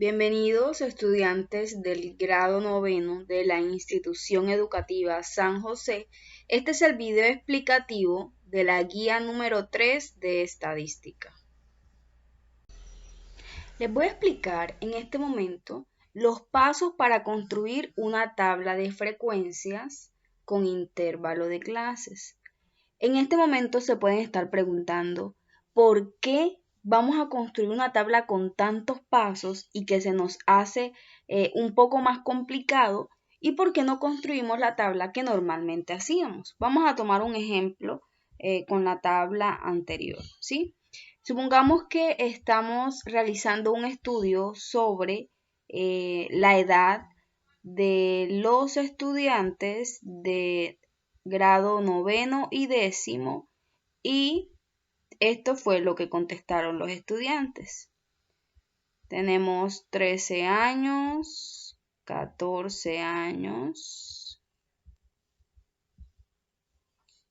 Bienvenidos estudiantes del grado noveno de la institución educativa San José. Este es el video explicativo de la guía número 3 de estadística. Les voy a explicar en este momento los pasos para construir una tabla de frecuencias con intervalo de clases. En este momento se pueden estar preguntando ¿por qué vamos a construir una tabla con tantos pasos y que se nos hace un poco más complicado? ¿Y por qué no construimos la tabla que normalmente hacíamos? Vamos a tomar un ejemplo con la tabla anterior, ¿sí? Supongamos que estamos realizando un estudio sobre la edad de los estudiantes de grado noveno y décimo, y esto fue lo que contestaron los estudiantes. Tenemos 13 años, 14 años,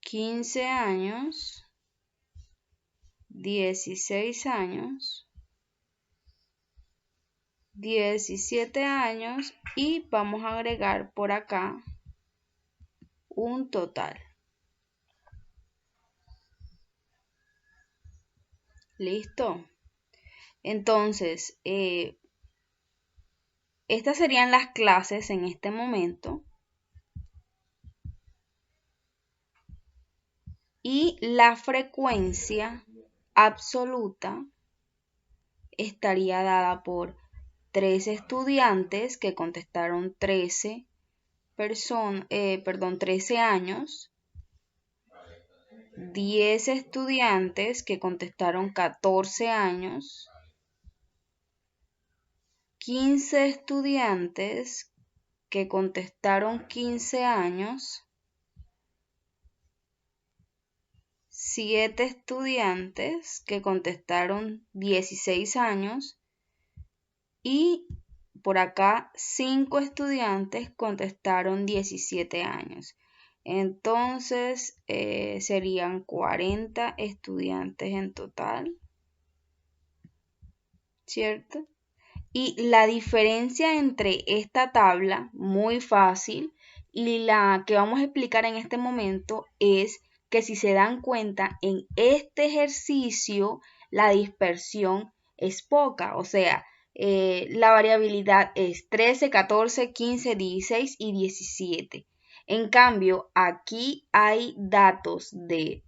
15 años, 16 años, 17 años y vamos a agregar por acá un total. ¿Listo? Entonces, estas serían las clases en este momento. Y la frecuencia absoluta estaría dada por 13 estudiantes que contestaron 13 años, 10 estudiantes que contestaron 14 años, 15 estudiantes que contestaron 15 años, 7 estudiantes que contestaron 16 años y por acá 5 estudiantes contestaron 17 años. Entonces serían 40 estudiantes en total, ¿cierto? Y la diferencia entre esta tabla, muy fácil, y la que vamos a explicar en este momento es que si se dan cuenta, en este ejercicio la dispersión es poca, o sea, la variabilidad es 13, 14, 15, 16 y 17. En cambio, aquí hay datos de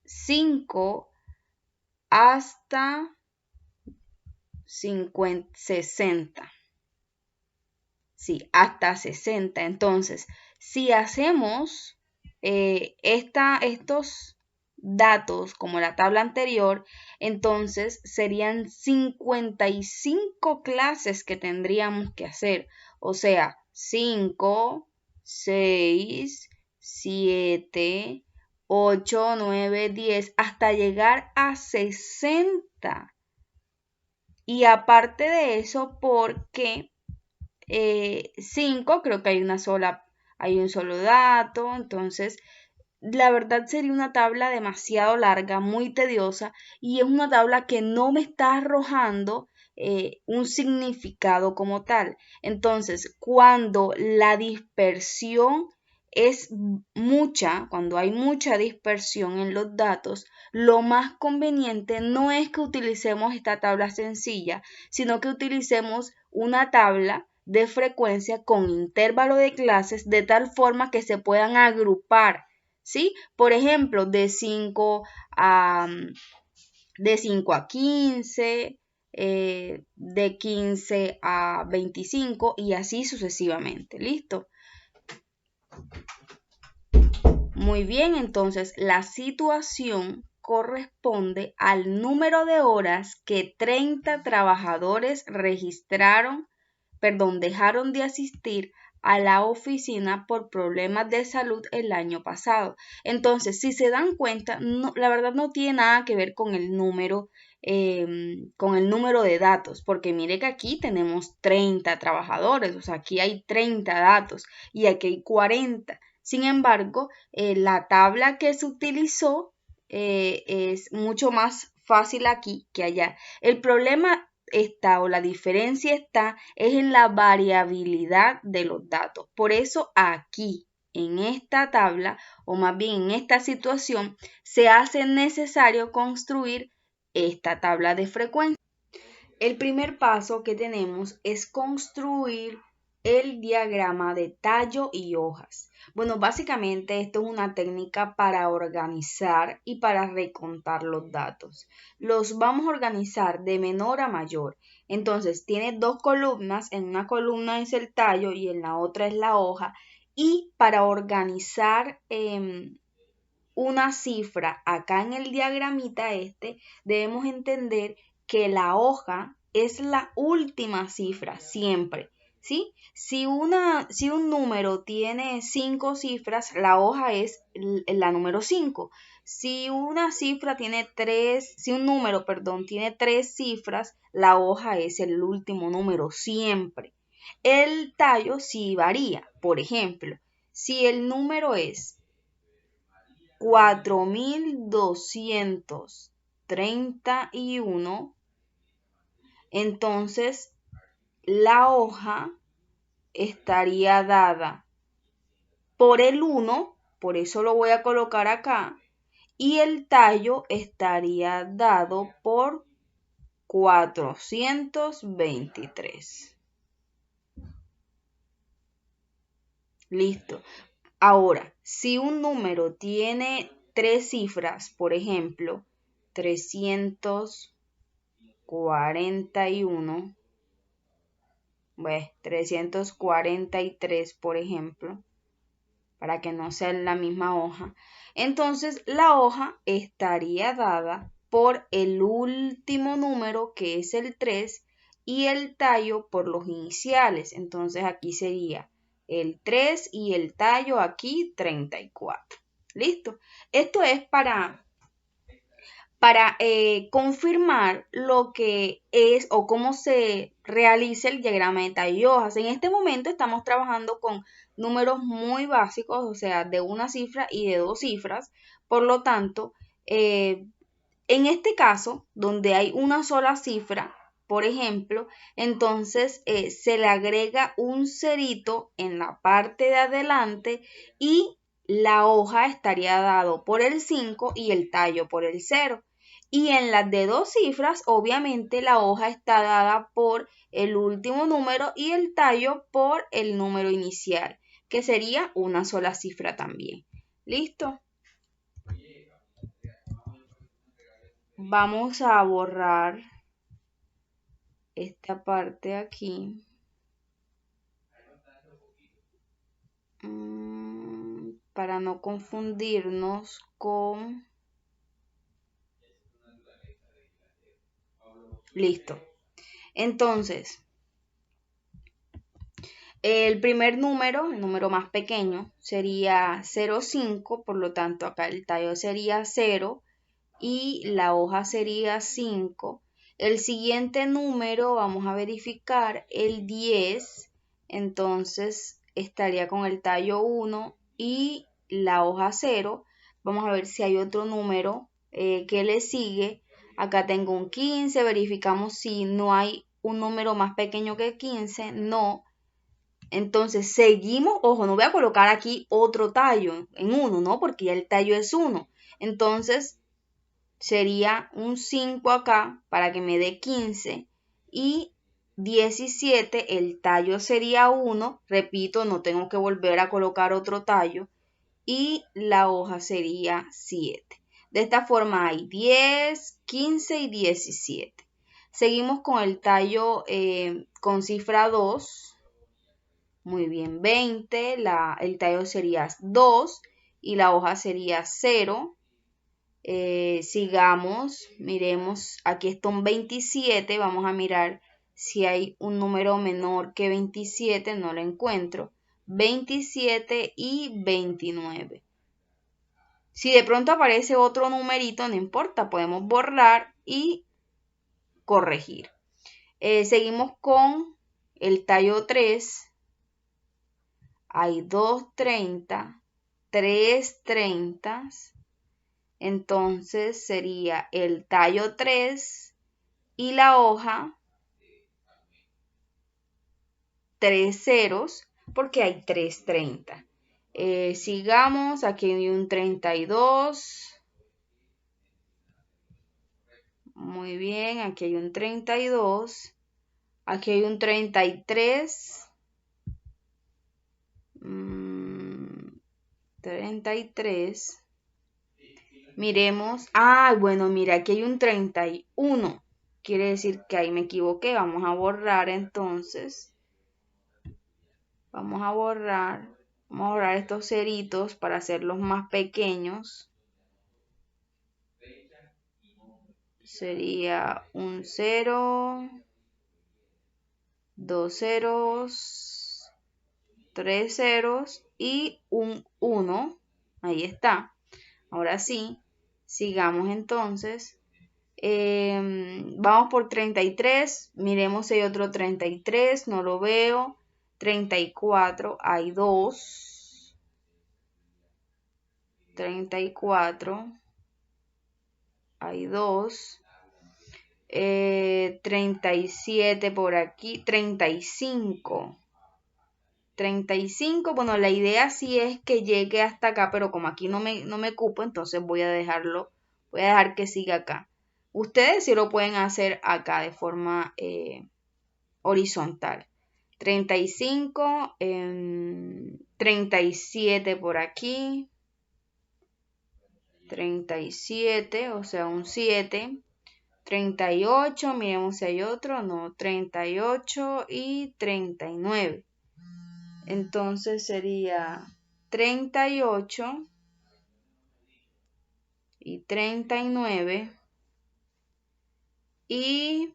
5 hasta 60. Sí, hasta 60. Entonces, si hacemos estos datos como la tabla anterior, entonces serían 55 clases que tendríamos que hacer. O sea, 5, 6, 7, 8, 9, 10, hasta llegar a 60. Y aparte de eso, porque 5, creo que hay un solo dato, entonces la verdad sería una tabla demasiado larga, muy tediosa, y es una tabla que no me está arrojando un significado como tal. Entonces, cuando la dispersión es mucha, cuando hay mucha dispersión en los datos, lo más conveniente no es que utilicemos esta tabla sencilla, sino que utilicemos una tabla de frecuencia con intervalo de clases de tal forma que se puedan agrupar, ¿sí? Por ejemplo, de 5 a 15, de 15 a 25 y así sucesivamente. ¿Listo? Muy bien, entonces la situación corresponde al número de horas que 30 trabajadores dejaron de asistir a la oficina por problemas de salud el año pasado. Entonces, si se dan cuenta, la verdad no tiene nada que ver con el número de datos, porque mire que aquí tenemos 30 trabajadores, o sea, aquí hay 30 datos y aquí hay 40. Sin embargo, la tabla que se utilizó es mucho más fácil aquí que allá. El problema está o la diferencia está es en la variabilidad de los datos. Por eso aquí, en esta tabla, o más bien en esta situación, se hace necesario construir esta tabla de frecuencia. El primer paso que tenemos es construir el diagrama de tallo y hojas. Bueno, básicamente esto es una técnica para organizar y para recontar los datos. Los vamos a organizar de menor a mayor. Entonces, tiene dos columnas. En una columna es el tallo y en la otra es la hoja. Y para organizar una cifra acá en el diagramita debemos entender que la hoja es la última cifra siempre, ¿sí? Si un número tiene 5 cifras, la hoja es la número 5. Si una cifra tiene 3, si un número, perdón, tiene 3 cifras, la hoja es el último número siempre. El tallo sí varía. Por ejemplo, si el número es 4231, entonces la hoja estaría dada por el 1, por eso lo voy a colocar acá, y el tallo estaría dado por 423. Listo. Ahora, si un número tiene 3 cifras, por ejemplo, 341, 343, por ejemplo, para que no sea en la misma hoja, entonces la hoja estaría dada por el último número, que es el 3, y el tallo por los iniciales. Entonces aquí sería el 3 y el tallo aquí 34. ¿Listo? Esto es para confirmar lo que es o cómo se realiza el diagrama de tallo y hojas. En este momento estamos trabajando con números muy básicos, o sea, de una cifra y de 2 cifras. Por lo tanto, en este caso, donde hay una sola cifra, por ejemplo, entonces se le agrega un cerito en la parte de adelante y la hoja estaría dado por el 5 y el tallo por el 0. Y en las de 2 cifras, obviamente la hoja está dada por el último número y el tallo por el número inicial, que sería una sola cifra también. ¿Listo? Vamos a borrar esta parte aquí. Para no confundirnos con... Listo. Entonces, el primer número, el número más pequeño, sería 0,5, por lo tanto acá el tallo sería 0 y la hoja sería 5. El siguiente número, vamos a verificar, el 10, entonces estaría con el tallo 1 y la hoja 0. Vamos a ver si hay otro número que le sigue. Acá tengo un 15, verificamos si no hay un número más pequeño que 15, no. Entonces seguimos, ojo, no voy a colocar aquí otro tallo en 1, ¿no? Porque ya el tallo es 1. Entonces sería un 5 acá para que me dé 15 y 17, el tallo sería 1, repito, no tengo que volver a colocar otro tallo y la hoja sería 7. De esta forma hay 10, 15 y 17. Seguimos con el tallo con cifra 2. Muy bien, 20, el tallo sería 2 y la hoja sería 0. Sigamos, miremos, aquí está un 27, vamos a mirar si hay un número menor que 27, no lo encuentro. 27 y 29. Si de pronto aparece otro numerito, no importa, podemos borrar y corregir. Seguimos con el tallo 3. Hay 2 30, 3 30. Entonces sería el tallo 3 y la hoja 3 ceros porque hay 3 30. Sigamos, aquí hay un 32. Muy bien, aquí hay un 32. Aquí hay un 33. 33. Miremos. Bueno, mira, aquí hay un 31. Quiere decir que ahí me equivoqué. Vamos a borrar entonces. Vamos a borrar estos ceritos para hacerlos más pequeños. Sería un 0, 2 ceros, 3 ceros y un 1. Ahí está. Ahora sí, sigamos entonces. Vamos por 33. Miremos si hay otro 33. No lo veo. 34. Hay 2. 34. Hay 2. 37 por aquí. 35. 35. Bueno, la idea sí es que llegue hasta acá, pero como aquí no me cupo, entonces voy a dejarlo. Voy a dejar que siga acá. Ustedes sí lo pueden hacer acá de forma horizontal. 35, 37 por aquí. 37, o sea, un 7. 38, miremos si hay otro. No, 38 y 39. Entonces sería 38 y 39 y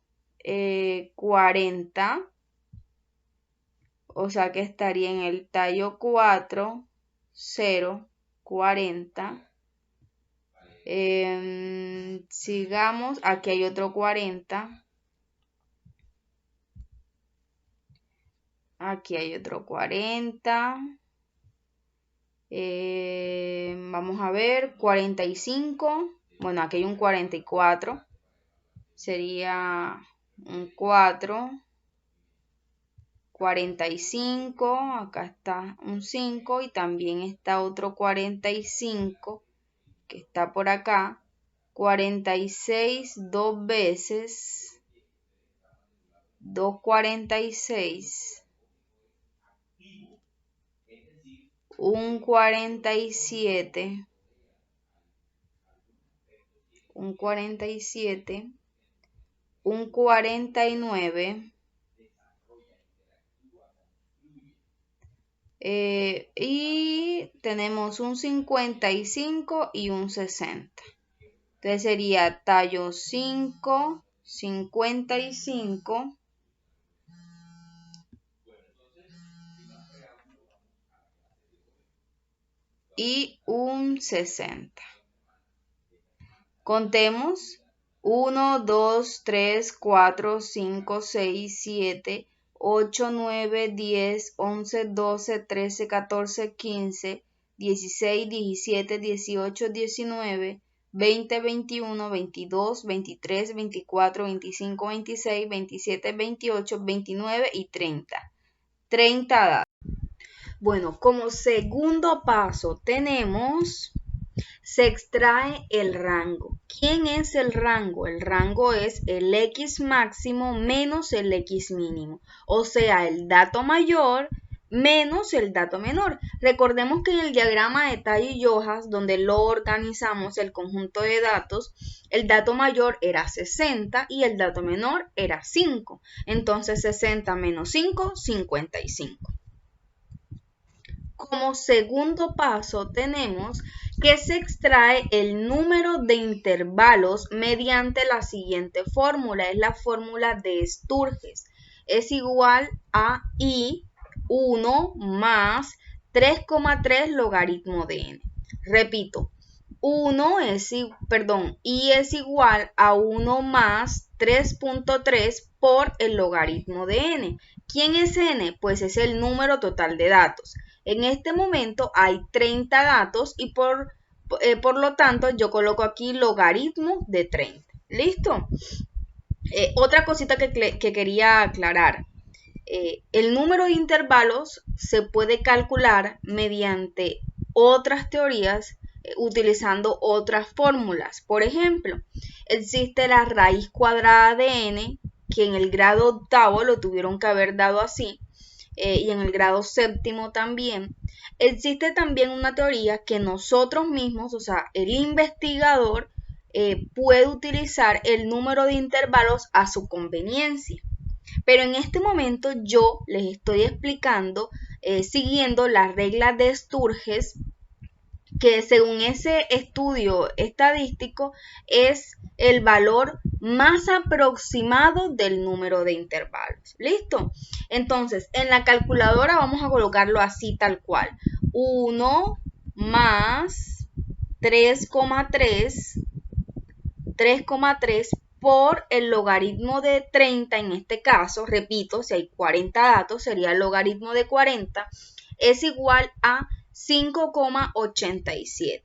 40. O sea que estaría en el tallo 4, 0, 40. Sigamos, aquí hay otro 40. Aquí hay otro 40. Vamos a ver, 45. Bueno, aquí hay un 44. Sería un 4. 45. Acá está un 5. Y también está otro 45. Que está por acá. 46 dos veces. 2 46. Un 47. Un 47. Un 49. Y tenemos un 55 y un 60. Entonces sería tallo 5, 55 y un 60. Contemos. 1, 2, 3, 4, 5, 6, 7, 8, 9, 10, 11, 12, 13, 14, 15, 16, 17, 18, 19, 20, 21, 22, 23, 24, 25, 26, 27, 28, 29 y 30. 30 datos. Bueno, como segundo paso tenemos... Se extrae el rango. ¿Quién es el rango? El rango es el X máximo menos el X mínimo. O sea, el dato mayor menos el dato menor. Recordemos que en el diagrama de Tallo y Yojas, donde lo organizamos el conjunto de datos, el dato mayor era 60 y el dato menor era 5. Entonces 60 menos 5, 55. Como segundo paso tenemos que se extrae el número de intervalos mediante la siguiente fórmula. Es la fórmula de Sturges. Es igual a I1 más 3,3 logaritmo de n. Repito, I es igual a 1 más 3.3 por el logaritmo de n. ¿Quién es n? Pues es el número total de datos. En este momento hay 30 datos y por lo tanto yo coloco aquí logaritmo de 30. ¿Listo? Otra cosita que quería aclarar. el número de intervalos se puede calcular mediante otras teorías utilizando otras fórmulas. Por ejemplo, existe la raíz cuadrada de n, que en el grado octavo lo tuvieron que haber dado así, y en el grado séptimo también. Existe también una teoría que nosotros mismos, o sea, el investigador, puede utilizar el número de intervalos a su conveniencia. Pero en este momento yo les estoy explicando, siguiendo las reglas de Sturges, que según ese estudio estadístico es el valor más aproximado del número de intervalos. ¿Listo? Entonces, en la calculadora vamos a colocarlo así tal cual. 1 más 3,3 por el logaritmo de 30, en este caso, repito, si hay 40 datos, sería el logaritmo de 40, es igual a 5,87.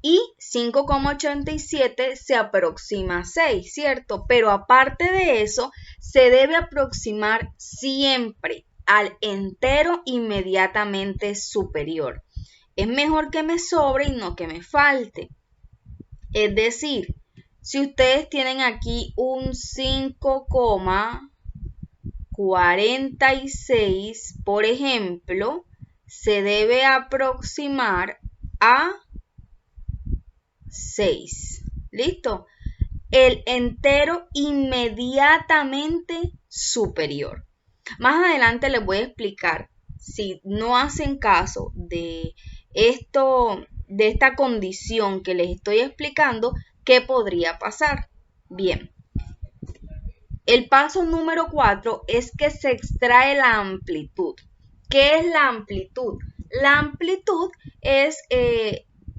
Y 5,87 se aproxima a 6, ¿cierto? Pero aparte de eso, se debe aproximar siempre al entero inmediatamente superior. Es mejor que me sobre y no que me falte. Es decir, si ustedes tienen aquí un 5,46, por ejemplo, se debe aproximar a 6. ¿Listo? El entero inmediatamente superior. Más adelante les voy a explicar, si no hacen caso de esto, de esta condición que les estoy explicando, ¿qué podría pasar? Bien. El paso número 4 es que se extrae la amplitud. ¿Qué es la amplitud? La amplitud es,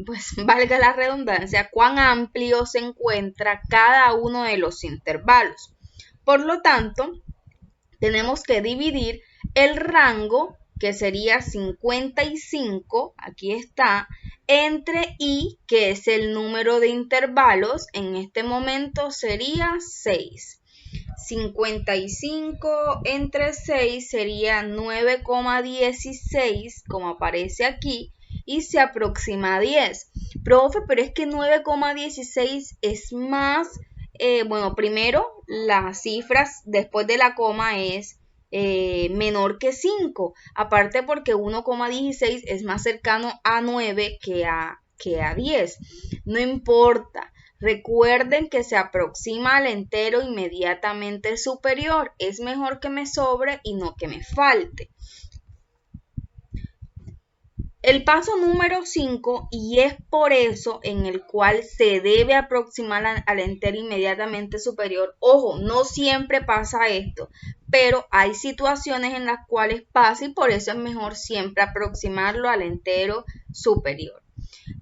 pues valga la redundancia, cuán amplio se encuentra cada uno de los intervalos. Por lo tanto, tenemos que dividir el rango, que sería 55, aquí está, entre i, que es el número de intervalos, en este momento sería 6. 55 entre 6 sería 9,16, como aparece aquí, y se aproxima a 10. Profe, pero es que 9,16 es más, bueno, primero las cifras después de la coma es menor que 5, aparte porque 1,16 es más cercano a 9 que a 10. No importa. Recuerden que se aproxima al entero inmediatamente superior. Es mejor que me sobre y no que me falte. El paso número 5, y es por eso en el cual se debe aproximar al entero inmediatamente superior. Ojo, no siempre pasa esto, pero hay situaciones en las cuales pasa y por eso es mejor siempre aproximarlo al entero superior.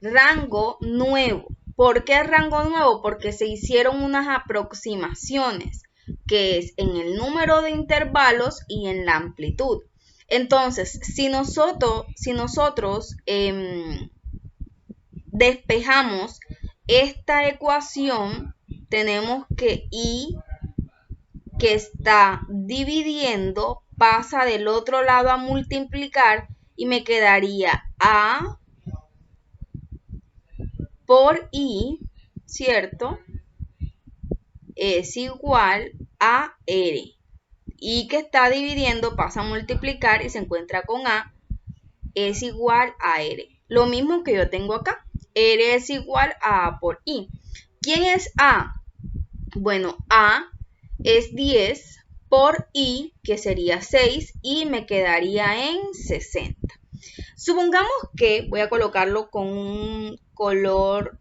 Rango nuevo. ¿Por qué rango nuevo? Porque se hicieron unas aproximaciones, que es en el número de intervalos y en la amplitud. Entonces, si nosotros despejamos esta ecuación, tenemos que i, que está dividiendo, pasa del otro lado a multiplicar y me quedaría a por i, ¿cierto? Es igual a r. Y que está dividiendo pasa a multiplicar y se encuentra con a, es igual a r. Lo mismo que yo tengo acá. R es igual a a por i. ¿Quién es a? Bueno, a es 10 por i, que sería 6, y me quedaría en 60. Supongamos que voy a colocarlo con un color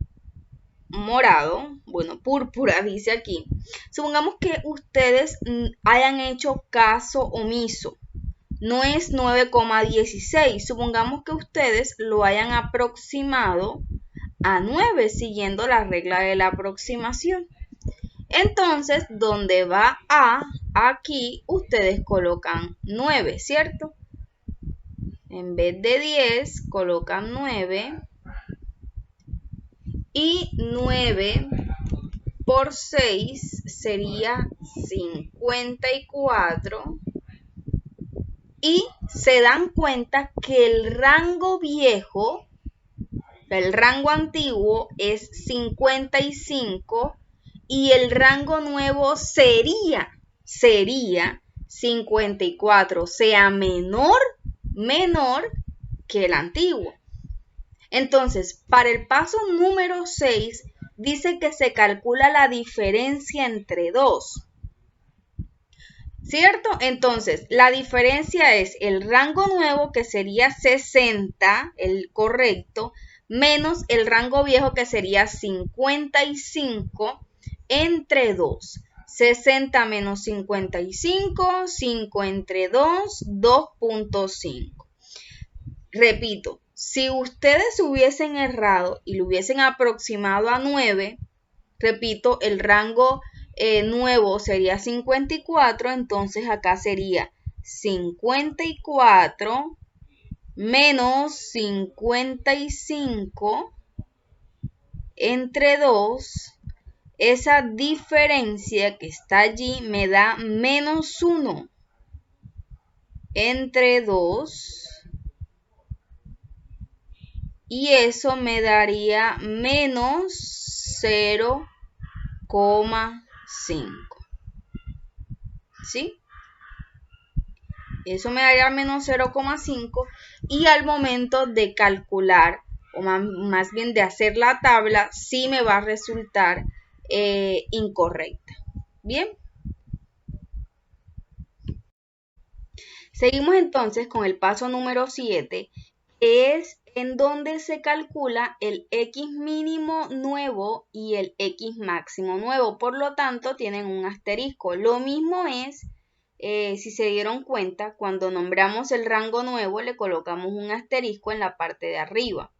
morado, bueno, púrpura dice aquí. Supongamos que ustedes hayan hecho caso omiso. No es 9,16. Supongamos que ustedes lo hayan aproximado a 9 siguiendo la regla de la aproximación. Entonces, donde va a, aquí ustedes colocan 9, ¿cierto? En vez de 10, colocan 9. Y 9 por 6 sería 54. y se dan cuenta que el rango viejo, el rango antiguo es 55 y el rango nuevo sería 54, o sea, menor que el antiguo. Entonces, para el paso número 6, dice que se calcula la diferencia entre 2. ¿Cierto? Entonces, la diferencia es el rango nuevo, que sería 60, el correcto, menos el rango viejo, que sería 55, entre 2. 60 menos 55, 5 entre 2, 2.5. Repito, si ustedes hubiesen errado y lo hubiesen aproximado a 9, repito, el rango nuevo sería 54, entonces acá sería 54 menos 55 entre 2. Esa diferencia que está allí me da menos 1 entre 2. Y eso me daría menos 0,5. ¿Sí? Eso me daría menos 0,5 y al momento de calcular, o más bien de hacer la tabla, sí me va a resultar incorrecta. Bien. Seguimos entonces con el paso número 7, que es en donde se calcula el X mínimo nuevo y el X máximo nuevo. Por lo tanto, tienen un asterisco. Lo mismo es, si se dieron cuenta, cuando nombramos el rango nuevo, le colocamos un asterisco en la parte de arriba.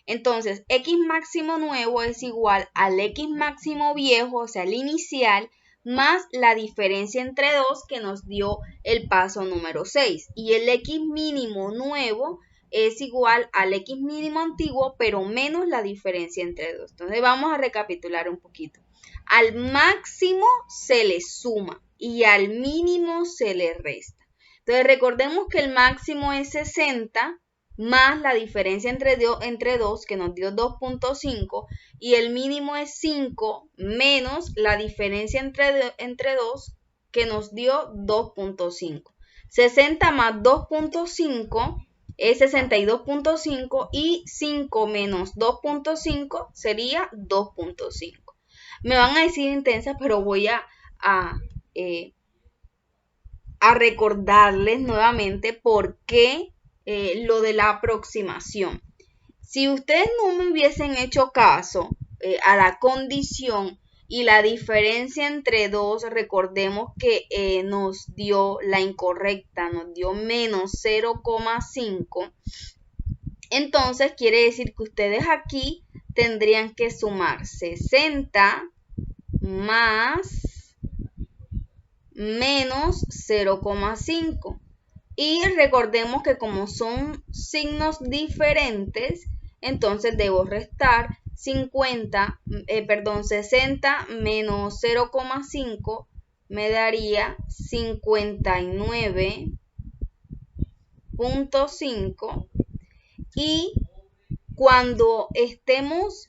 Entonces, X máximo nuevo es igual al X máximo viejo, o sea, el inicial, más la diferencia entre 2 que nos dio el paso número 6. Y el X mínimo nuevo es igual al X mínimo antiguo, pero menos la diferencia entre 2. Entonces vamos a recapitular un poquito. Al máximo se le suma y al mínimo se le resta. Entonces recordemos que el máximo es 60 más la diferencia entre 2 que nos dio 2.5 y el mínimo es 5 menos la diferencia entre 2 que nos dio 2.5. 60 más 2.5 es 62.5 y 5 menos 2.5 sería 2.5. Me van a decir intensa, pero voy a recordarles nuevamente por qué lo de la aproximación. Si ustedes no me hubiesen hecho caso a la condición y la diferencia entre 2, recordemos que nos dio la incorrecta, nos dio menos 0,5. Entonces quiere decir que ustedes aquí tendrían que sumar 60 más menos 0,5. Y recordemos que como son signos diferentes, entonces debo restar 60 menos 0,5 me daría 59.5. Y cuando estemos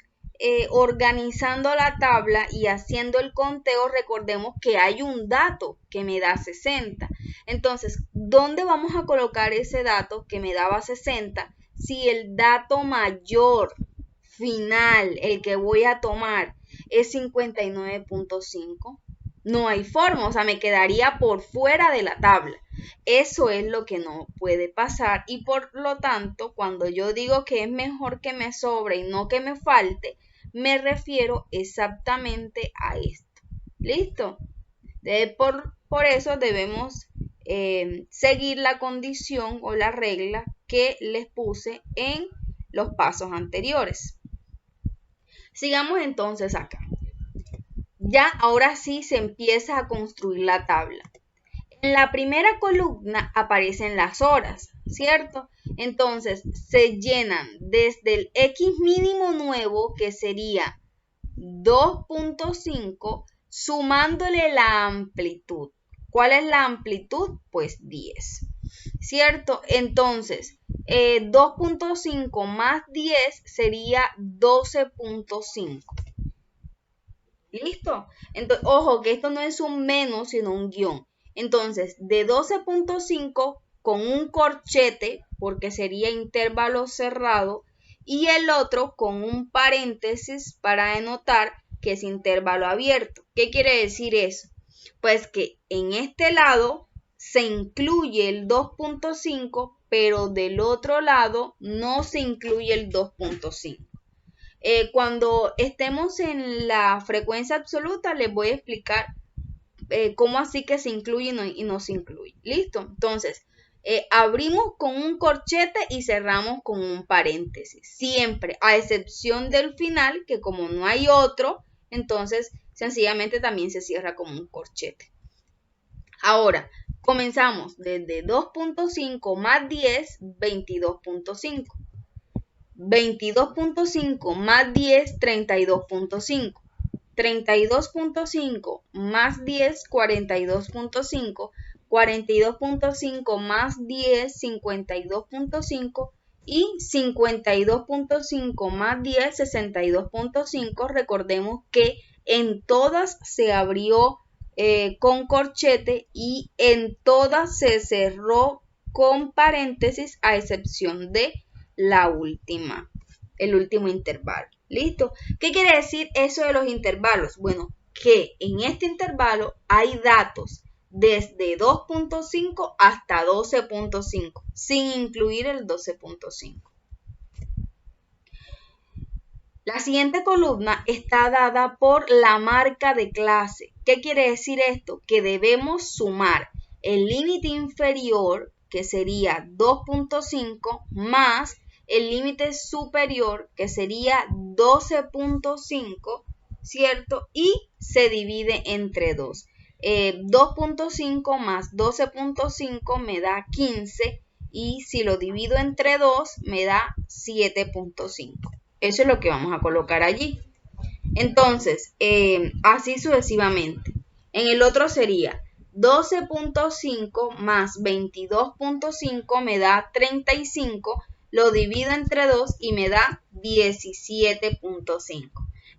organizando la tabla y haciendo el conteo, recordemos que hay un dato que me da 60. Entonces, ¿dónde vamos a colocar ese dato que me daba 60? Si el dato mayor final, el que voy a tomar, es 59.5, no hay forma, o sea, me quedaría por fuera de la tabla. Eso es lo que no puede pasar y por lo tanto, cuando yo digo que es mejor que me sobre y no que me falte, me refiero exactamente a esto. ¿Listo? Por eso debemos seguir la condición o la regla que les puse en los pasos anteriores. Sigamos entonces acá. Ya ahora sí se empieza a construir la tabla. En la primera columna aparecen las horas, ¿cierto? Entonces se llenan desde el X mínimo nuevo, que sería 2.5, sumándole la amplitud. ¿Cuál es la amplitud? Pues 10. ¿cierto? Entonces, 2.5 más 10 sería 12.5. ¿Listo? Entonces, ojo, que esto no es un menos, sino un guión. Entonces, de 12.5 con un corchete, porque sería intervalo cerrado, y el otro con un paréntesis para denotar que es intervalo abierto. ¿Qué quiere decir eso? Pues que en este lado se incluye el 2.5, pero del otro lado no se incluye el 2.5. Cuando estemos en la frecuencia absoluta, les voy a explicar cómo así que se incluye y no se incluye. ¿Listo? Entonces, abrimos con un corchete y cerramos con un paréntesis. Siempre, a excepción del final, que como no hay otro, entonces sencillamente también se cierra con un corchete. Ahora, comenzamos desde 2.5 más 10, 22.5. 22.5 más 10, 32.5. 32.5 más 10, 42.5. 42.5 más 10, 52.5. Y 52.5 más 10, 62.5. Recordemos que en todas se abrió con corchete y en todas se cerró con paréntesis, a excepción de la última, el último intervalo. ¿Listo? ¿Qué quiere decir eso de los intervalos? Bueno, que en este intervalo hay datos desde 2.5 hasta 12.5, sin incluir el 12.5. La siguiente columna está dada por la marca de clase. ¿Qué quiere decir esto? Que debemos sumar el límite inferior, que sería 2.5, más el límite superior, que sería 12.5, ¿cierto? Y se divide entre 2. 2.5 más 12.5 me da 15 y si lo divido entre 2 me da 7.5. Eso es lo que vamos a colocar allí. Entonces, así sucesivamente. En el otro sería 12.5 más 22.5 me da 35. Lo divido entre 2 y me da 17.5.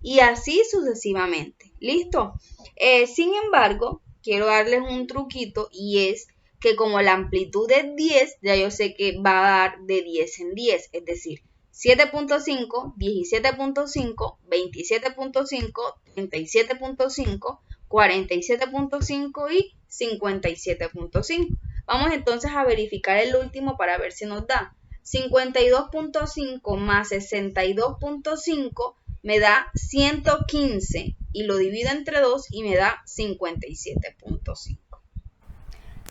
Y así sucesivamente. ¿Listo? Sin embargo, quiero darles un truquito y es que como la amplitud es 10, ya yo sé que va a dar de 10 en 10. Es decir, 7.5, 17.5, 27.5, 37.5, 47.5 y 57.5. Vamos entonces a verificar el último para ver si nos da. 52.5 más 62.5 me da 115 y lo divido entre 2 y me da 57.5.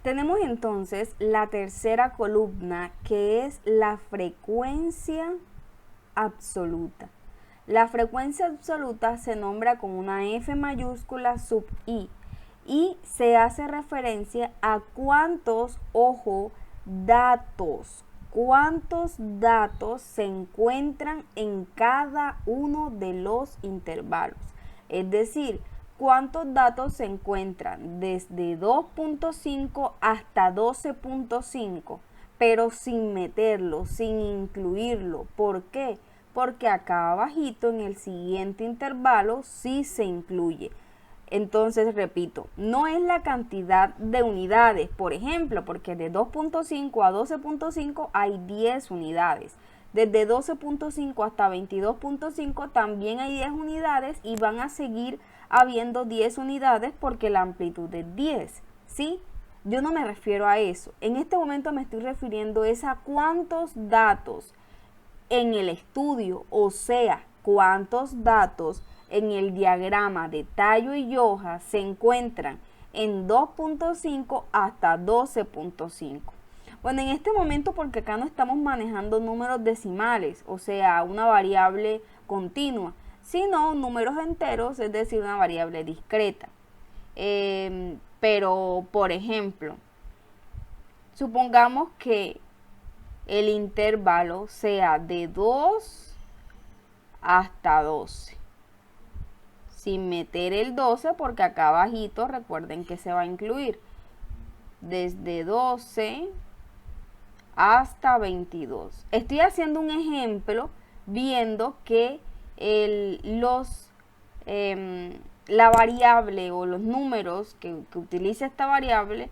Tenemos entonces la tercera columna, que es la frecuencia absoluta. La frecuencia absoluta se nombra con una F mayúscula sub I y se hace referencia a cuántos datos se encuentran en cada uno de los intervalos. Es decir, cuántos datos se encuentran desde 2.5 hasta 12.5, pero sin meterlo, sin incluirlo. ¿Por qué? Porque acá abajito en el siguiente intervalo sí se incluye. Entonces, repito, no es la cantidad de unidades, por ejemplo, porque de 2.5 a 12.5 hay 10 unidades. Desde 12.5 hasta 22.5 también hay 10 unidades y van a seguir habiendo 10 unidades porque la amplitud es 10, ¿sí? Yo no me refiero a eso. En este momento me estoy refiriendo a cuántos datos en el estudio, o sea, cuántos datos en el diagrama de tallo y hoja se encuentran en 2.5 hasta 12.5. Bueno, en este momento, porque acá no estamos manejando números decimales, o sea, una variable continua, sino números enteros, es decir, una variable discreta. Pero, por ejemplo, supongamos que el intervalo sea de 2 hasta 12. Sin meter el 12 porque acá abajito recuerden que se va a incluir. Desde 12 hasta 22. Estoy haciendo un ejemplo viendo que la variable o los números que utiliza esta variable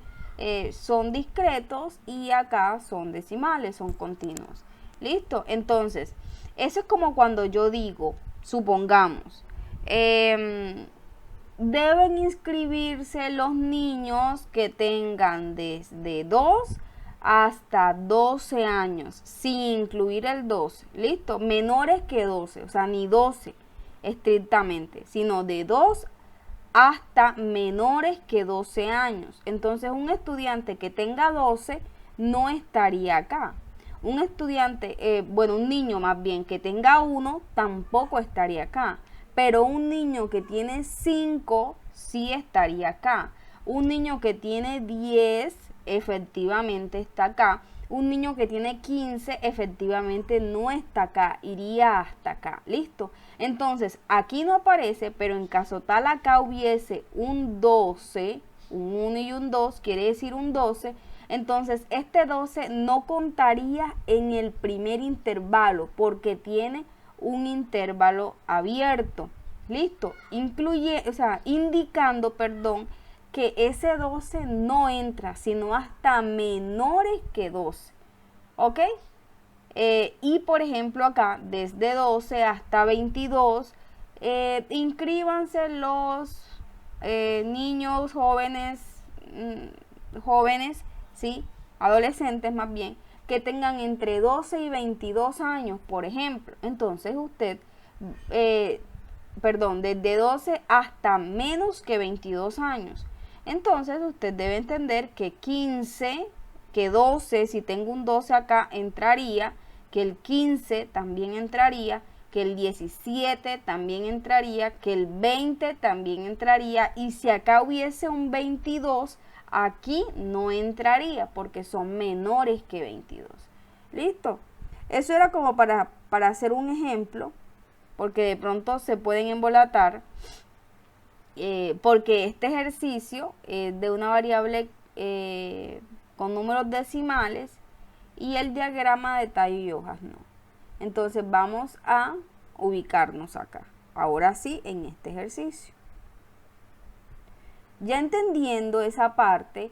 son discretos y acá son decimales, son continuos. ¿Listo? Entonces, eso es como cuando yo digo, supongamos, deben inscribirse los niños que tengan desde 2 hasta 12 años, sin incluir el 12, ¿listo? Menores que 12, o sea, ni 12 estrictamente, sino de 2 hasta menores que 12 años. Entonces, un estudiante que tenga 12 no estaría acá. Un estudiante, un niño más bien que tenga 1 tampoco estaría acá. Pero un niño que tiene 5 sí estaría acá. Un niño que tiene 10 efectivamente está acá. Un niño que tiene 15 efectivamente no está acá, iría hasta acá. ¿Listo? Entonces, aquí no aparece, pero en caso tal acá hubiese un 12, un 1 y un 2, quiere decir un 12. Entonces, este 12 no contaría en el primer intervalo porque tiene un intervalo abierto. ¿Listo? Indicando, que ese 12 no entra, sino hasta menores que 12. ¿Ok? Y por ejemplo acá, desde 12 hasta 22, inscríbanse los niños, jóvenes, ¿sí? Adolescentes más bien, que tengan entre 12 y 22 años, por ejemplo. Entonces usted, desde 12 hasta menos que 22 años. Entonces usted debe entender que 15, que 12, si tengo un 12 acá, entraría, que el 15 también entraría, que el 17 también entraría, que el 20 también entraría, y si acá hubiese un 22, aquí no entraría porque son menores que 22. ¿Listo? Eso era como para hacer un ejemplo, porque de pronto se pueden embolatar, porque este ejercicio es de una variable con números decimales y el diagrama de tallo y hojas no. Entonces vamos a ubicarnos acá, ahora sí, en este ejercicio. Ya entendiendo esa parte,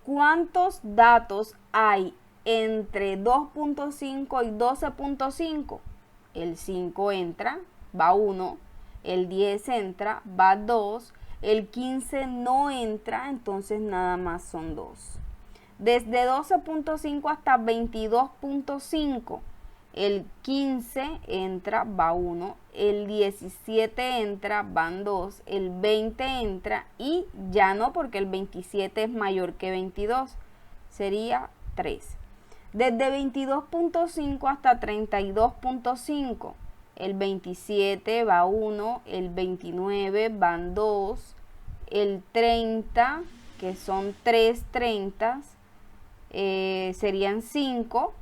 ¿cuántos datos hay entre 2.5 y 12.5? El 5 entra, va 1, el 10 entra, va 2, el 15 no entra, entonces nada más son 2. Desde 12.5 hasta 22.5, el 15 entra, va 1, el 17 entra, van 2, el 20 entra y ya no, porque el 27 es mayor que 22, sería 3. Desde 22.5 hasta 32.5, el 27 va 1, el 29 van 2, el 30, que son 3 30, serían 5,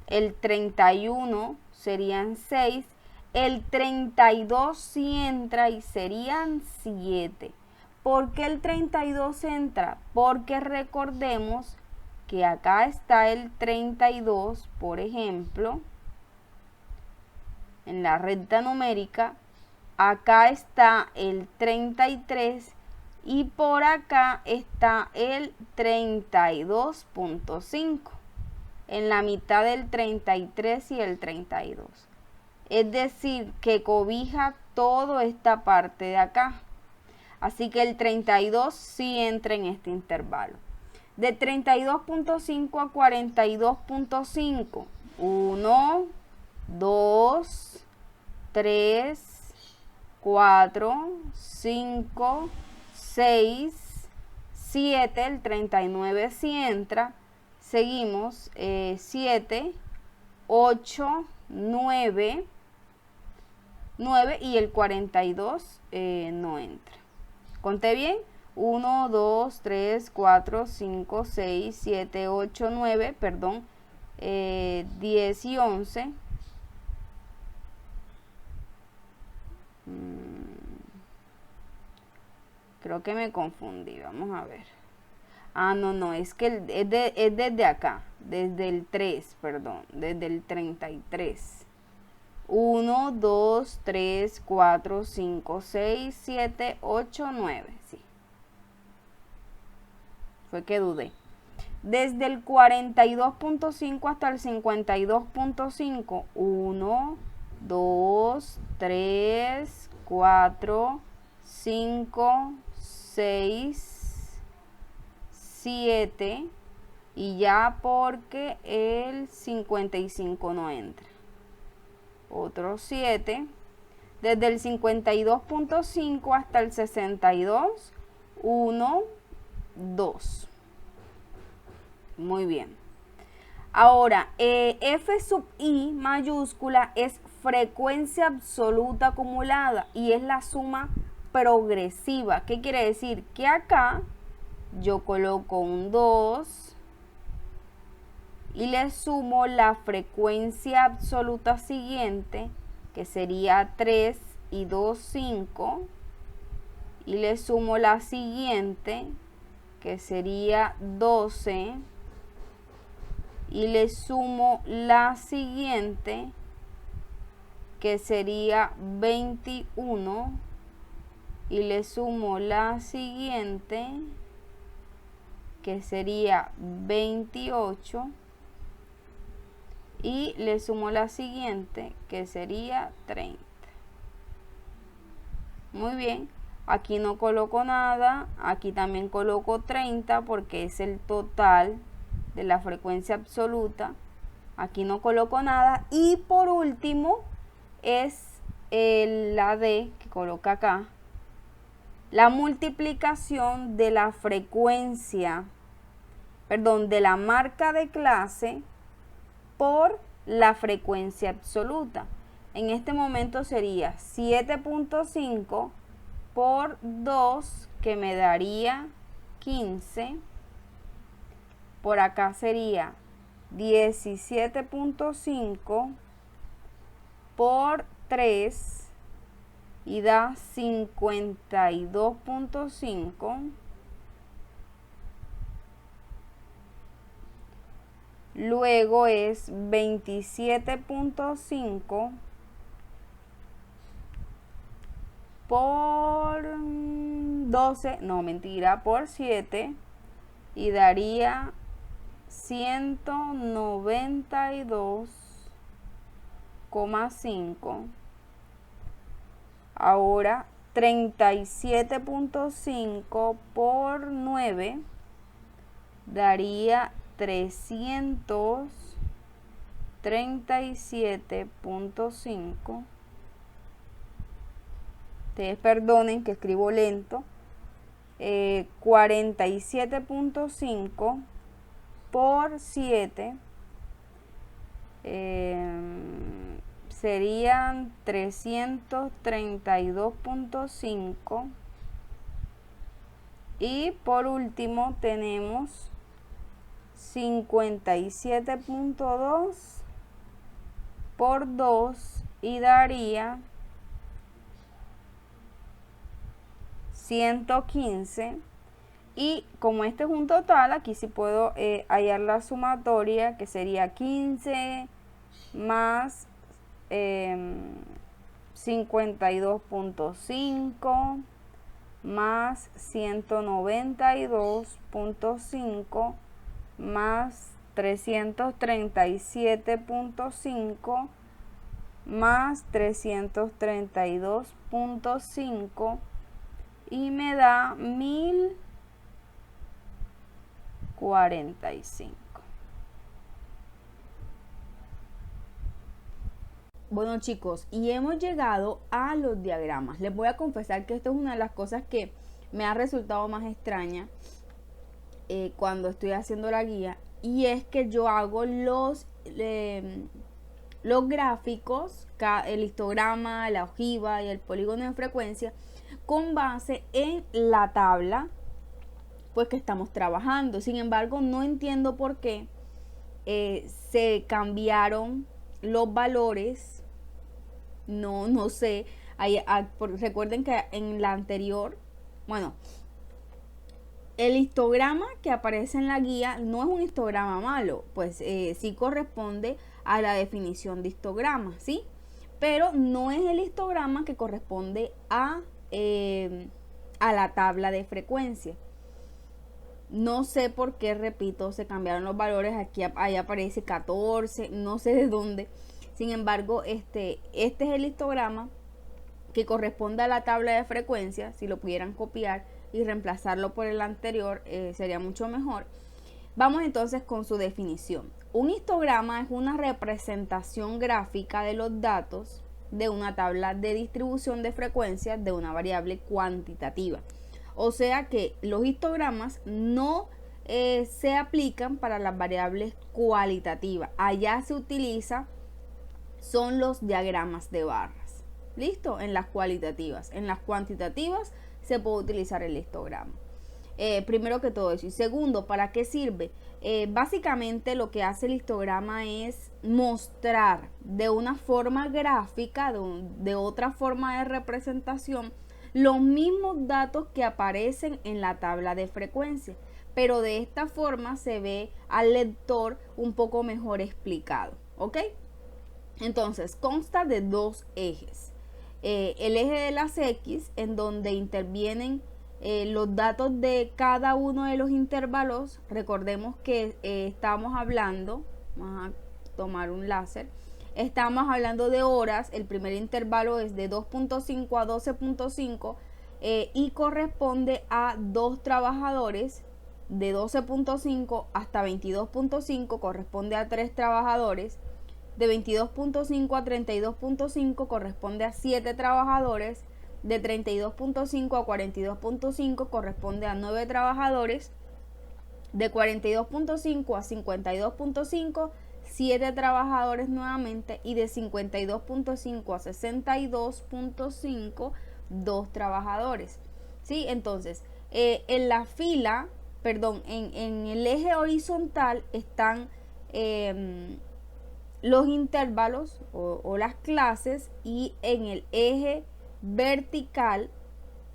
el 31 serían 6, el 32 sí entra y serían 7. ¿Por qué el 32 entra? Porque recordemos que acá está el 32, por ejemplo, en la recta numérica, acá está el 33 y por acá está el 32.5, en la mitad del 33 y el 32. Es decir, que cobija toda esta parte de acá. Así que el 32 sí entra en este intervalo. De 32.5 a 42.5, 1, 2, 3, 4, 5, 6, 7, el 39 sí entra. Seguimos, 7, 8, 9 y el 42 no entra. ¿Conté bien? 1, 2, 3, 4, 5, 6, 7, 8, 9, 10 y 11. Creo que me confundí, vamos a ver. Ah, no, es que es desde acá. desde el 3, perdón, desde el 33. 1, 2, 3, 4, 5, 6, 7, 8, 9. Sí. Fue que dudé. Desde el 42.5 hasta el 52.5. 1, 2, 3, 4, 5, 6, 7. Y ya porque el 55 no entra. Otro 7. Desde el 52.5 hasta el 62. 1, 2. Muy bien. Ahora, F sub I mayúscula es frecuencia absoluta acumulada y es la suma progresiva. ¿Qué quiere decir? Que acá yo coloco un 2 y le sumo la frecuencia absoluta siguiente, que sería 3 y 2, 5. Y le sumo la siguiente, que sería 12. Y le sumo la siguiente, que sería 21. Y le sumo la siguiente, que sería 28. Y le sumo la siguiente, que sería 30. Muy bien. Aquí no coloco nada. Aquí también coloco 30 porque es el total de la frecuencia absoluta. Aquí no coloco nada. Y por último es la D que coloca acá. La multiplicación de la frecuencia, perdón, de la marca de clase por la frecuencia absoluta. En este momento sería 7.5 por 2, que me daría 15. Por acá sería 17.5 por 3 y da 52.5. Luego es 27.5 por 12, no mentira, por 7 y daría 192,5. Ahora 37.5 por 9 daría 337.5. Ustedes perdonen que escribo lento. 47.5 por 7 serían 332.5. Y por último tenemos 57.2 por 2 y daría 115. Y como este es un total, aquí sí puedo hallar la sumatoria, que sería 15 más 52.5 más 192.5 más 337.5 más 332.5 y me da 1045. Bueno chicos, y hemos llegado a los diagramas. Les voy a confesar que esto es una de las cosas que me ha resultado más extraña cuando estoy haciendo la guía, y es que yo hago los gráficos, el histograma, la ojiva y el polígono de frecuencia con base en la tabla pues que estamos trabajando. Sin embargo, no entiendo por qué se cambiaron los valores. No sé. Recuerden que en la anterior, bueno, El histograma que aparece en la guía no es un histograma malo, pues sí corresponde a la definición de histograma, ¿sí? Pero no es el histograma que corresponde a la tabla de frecuencia. No sé por qué, repito, se cambiaron los valores. Aquí ahí aparece 14, no sé de dónde. Sin embargo, este es el histograma que corresponde a la tabla de frecuencia. Si lo pudieran copiar y reemplazarlo por el anterior, sería mucho mejor. Vamos entonces con su definición. Un histograma es una representación gráfica de los datos de una tabla de distribución de frecuencias de una variable cuantitativa. O sea que los histogramas no se aplican para las variables cualitativas. Allá se utiliza son los diagramas de barras. ¿Listo? En las cualitativas. En las cuantitativas se puede utilizar el histograma. Primero que todo eso. Y segundo, ¿para qué sirve? Básicamente lo que hace el histograma es mostrar de una forma gráfica, de otra forma de representación, los mismos datos que aparecen en la tabla de frecuencia, pero de esta forma se ve al lector un poco mejor explicado, ¿ok? Entonces consta de dos ejes. El eje de las X, en donde intervienen los datos de cada uno de los intervalos. Recordemos que estamos hablando, vamos a tomar un láser, estamos hablando de horas. El primer intervalo es de 2.5 a 12.5 y corresponde a 2 trabajadores. De 12.5 hasta 22.5 corresponde a 3 trabajadores. De 22.5 a 32.5 corresponde a 7 trabajadores. De 32.5 a 42.5 corresponde a 9 trabajadores. De 42.5 a 52.5, 7 trabajadores nuevamente. Y de 52.5 a 62.5, 2 trabajadores. ¿Sí? Entonces, en la fila, perdón, en el eje horizontal están los intervalos o las clases, y en el eje vertical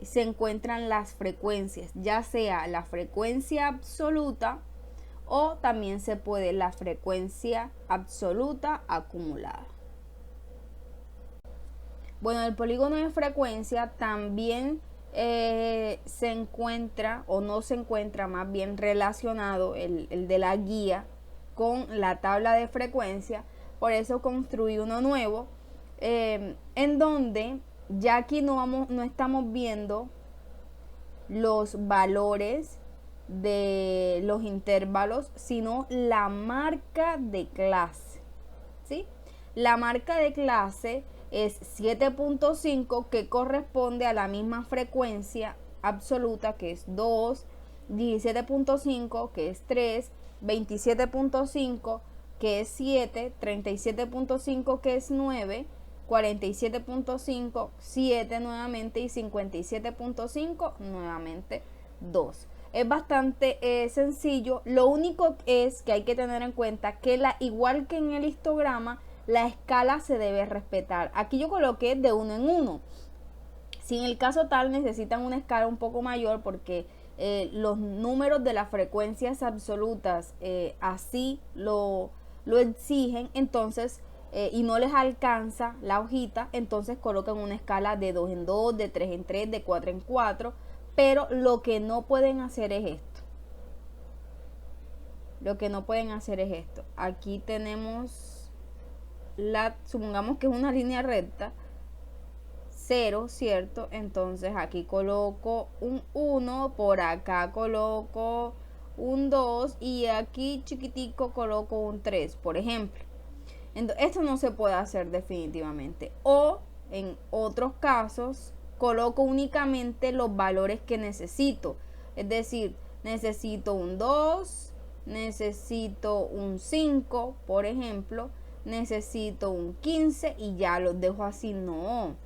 se encuentran las frecuencias, ya sea la frecuencia absoluta o también se puede la frecuencia absoluta acumulada. Bueno, el polígono de frecuencia también se encuentra, o no se encuentra, más bien relacionado el de la guía con la tabla de frecuencia. Por eso construí uno nuevo en donde ya aquí no estamos viendo los valores de los intervalos, sino la marca de clase, ¿sí? La marca de clase es 7.5, que corresponde a la misma frecuencia absoluta, que es 2, 17.5, que es 3, 27.5, que es 7, 37.5, que es 9, 47.5, 7 nuevamente, y 57.5 nuevamente 2. Es bastante sencillo. Lo único es que hay que tener en cuenta que igual que en el histograma, la escala se debe respetar. Aquí yo coloqué de 1 en 1. Si en el caso tal necesitan una escala un poco mayor, porque los números de las frecuencias absolutas así lo exigen, entonces y no les alcanza la hojita, entonces colocan una escala de 2 en 2, de 3 en 3, de 4 en 4. Pero lo que no pueden hacer es esto. Aquí tenemos supongamos que es una línea recta, 0, ¿cierto? Entonces aquí coloco un 1, por acá coloco un 2 y aquí chiquitico coloco un 3, por ejemplo. Entonces, esto no se puede hacer definitivamente. O en otros casos coloco únicamente los valores que necesito. Es decir, necesito un 2, necesito un 5, por ejemplo, necesito un 15 y ya los dejo así. No.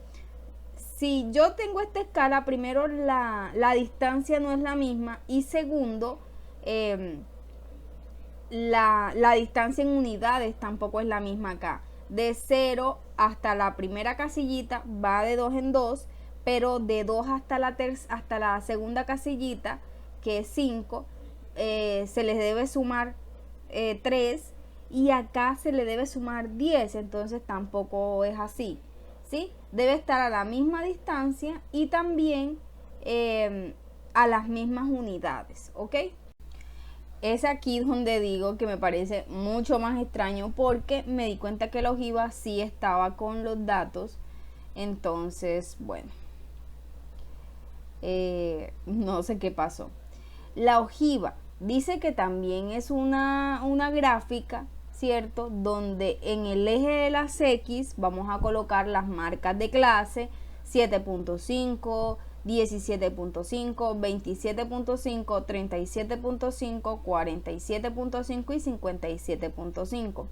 Si yo tengo esta escala, primero la distancia no es la misma, y segundo, la distancia en unidades tampoco es la misma acá. De 0 hasta la primera casillita va de 2 en 2, pero de 2 hasta la segunda casillita, que es 5, se les debe sumar 3 y acá se le debe sumar 10, entonces tampoco es así, ¿sí? Debe estar a la misma distancia y también a las mismas unidades, ¿ok? Es aquí donde digo que me parece mucho más extraño porque me di cuenta que la ojiva sí estaba con los datos, entonces, bueno, no sé qué pasó. La ojiva dice que también es una gráfica, ¿cierto? Donde en el eje de las X vamos a colocar las marcas de clase 7.5, 17.5, 27.5, 37.5, 47.5 y 57.5.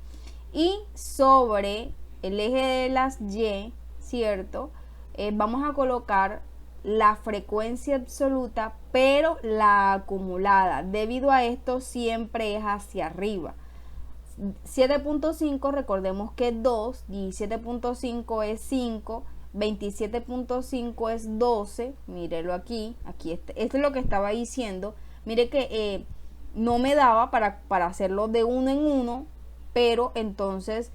Y sobre el eje de las Y, ¿cierto? Vamos a colocar la frecuencia absoluta, pero la acumulada. Debido a esto siempre es hacia arriba. 7.5 recordemos que es 2, 17.5 es 5, 27.5 es 12, mírelo aquí, esto es lo que estaba diciendo. Mire que no me daba para hacerlo de uno en uno, pero entonces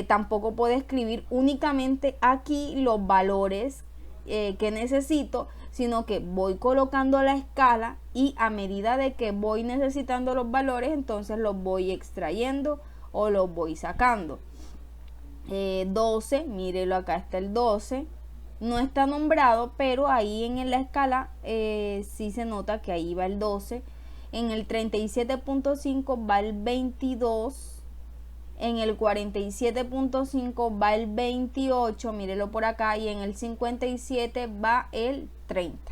tampoco puedo escribir únicamente aquí los valores que necesito, sino que voy colocando la escala y a medida de que voy necesitando los valores, entonces los voy extrayendo o los voy sacando. 12, mírelo, acá está el 12, no está nombrado, pero ahí en la escala sí se nota que ahí va el 12. En el 37.5 va el 22. En el 47.5 va el 28, mírelo por acá, y en el 57 va el 30.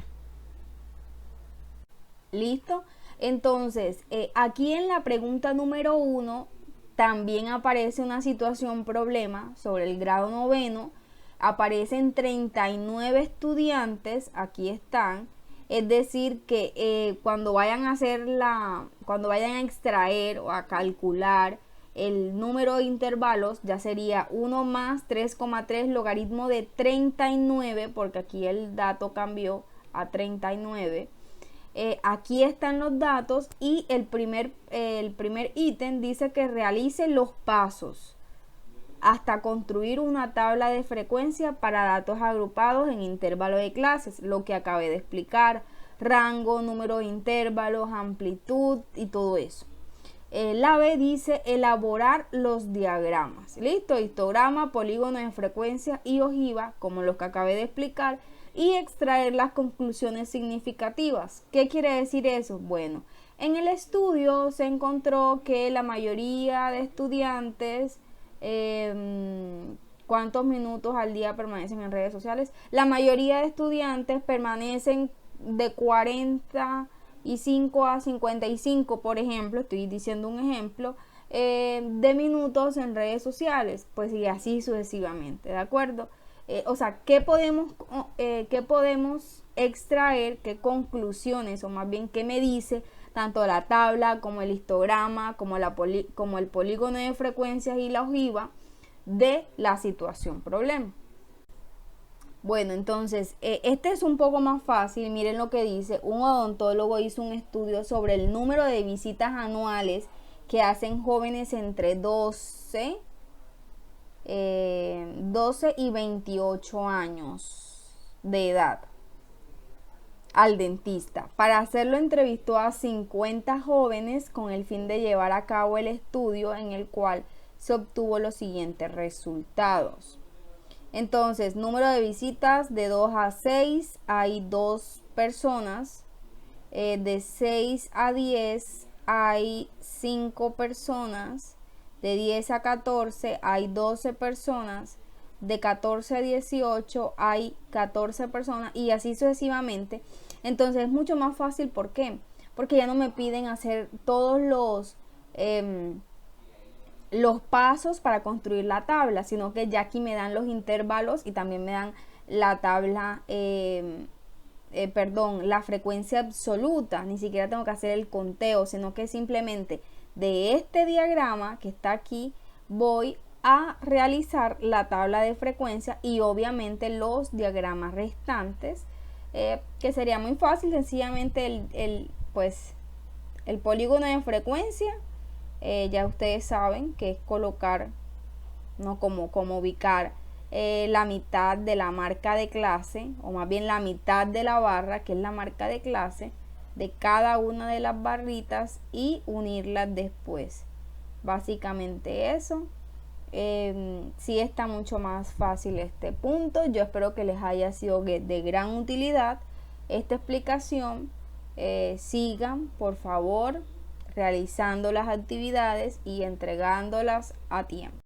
¿Listo? Entonces, aquí en la pregunta número 1 también aparece una situación problema sobre el grado noveno. Aparecen 39 estudiantes, aquí están. Es decir, que cuando vayan a extraer o a calcular el número de intervalos, ya sería 1 más 3,3 logaritmo de 39, porque aquí el dato cambió a 39. Aquí están los datos y el primer ítem dice que realice los pasos hasta construir una tabla de frecuencia para datos agrupados en intervalo de clases, lo que acabé de explicar, rango, número de intervalos, amplitud y todo eso. La B dice elaborar los diagramas. Listo, histograma, polígono de frecuencia y ojiva, como los que acabé de explicar, y extraer las conclusiones significativas. ¿Qué quiere decir eso? Bueno, en el estudio se encontró que la mayoría de estudiantes, ¿cuántos minutos al día permanecen en redes sociales? La mayoría de estudiantes permanecen de 45 a 55, por ejemplo, estoy diciendo un ejemplo, de minutos en redes sociales, pues y así sucesivamente, ¿de acuerdo? O sea, ¿qué podemos extraer? ¿Qué conclusiones, o más bien qué me dice tanto la tabla como el histograma, como el polígono de frecuencias y la ojiva de la situación problema? Bueno, entonces, este es un poco más fácil. Miren lo que dice. Un odontólogo hizo un estudio sobre el número de visitas anuales que hacen jóvenes entre 12 y 28 años de edad al dentista. Para hacerlo entrevistó a 50 jóvenes con el fin de llevar a cabo el estudio, en el cual se obtuvo los siguientes resultados. Entonces, número de visitas de 2 a 6 hay 2 personas, de 6 a 10 hay 5 personas, de 10 a 14 hay 12 personas, de 14 a 18 hay 14 personas y así sucesivamente. Entonces es mucho más fácil, ¿por qué? Porque ya no me piden hacer todos los pasos para construir la tabla, sino que ya aquí me dan los intervalos y también me dan la tabla, la frecuencia absoluta. Ni siquiera tengo que hacer el conteo, sino que simplemente de este diagrama que está aquí voy a realizar la tabla de frecuencia y obviamente los diagramas restantes, que sería muy fácil. Sencillamente pues el polígono de frecuencia, ya ustedes saben que es colocar, no como ubicar la mitad de la marca de clase, o más bien la mitad de la barra, que es la marca de clase, de cada una de las barritas y unirlas después. Básicamente eso. Sí está mucho más fácil este punto. Yo espero que les haya sido de gran utilidad esta explicación. Sigan por favor realizando las actividades y entregándolas a tiempo.